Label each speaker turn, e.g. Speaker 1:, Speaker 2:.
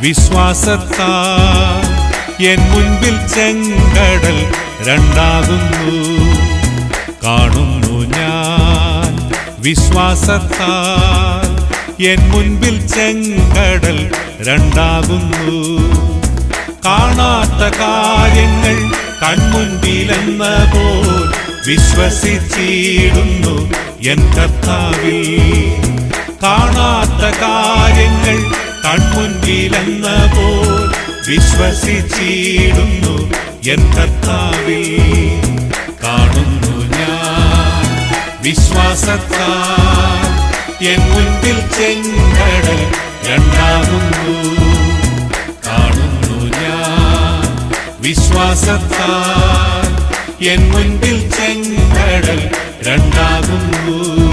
Speaker 1: വിശ്വാസത്താൽ എൻ മുൻപിൽ ചെങ്കടൽ രണ്ടാകുന്നു. കാണുന്നു ഞാൻ വിശ്വാസത്താൽ എൻ മുൻപിൽ ചെങ്കടൽ രണ്ടാകുന്നു. കാണാത്ത കാര്യങ്ങൾ കൺമുൻപിലെന്ന പോൽ വിശ്വസിച്ചിടുന്നു എൻ കർത്താവിൽ. കാണാത്ത കാര്യങ്ങൾ കൺമുൻപിലെന്ന പോൽ വിശ്വസിച്ചിടുന്നു എൻ കർത്താവിൽ. കാണുന്നു ഞാൻ വിശ്വാസത്താൽ എൻ മുൻപിൽ ചെങ്കടൽ രണ്ടാകുന്നു. കാണുന്നു ഞാൻ വിശ്വാസത്താൽ എൻ മുൻപിൽ ചെങ്കടൽ രണ്ടാകുന്നു.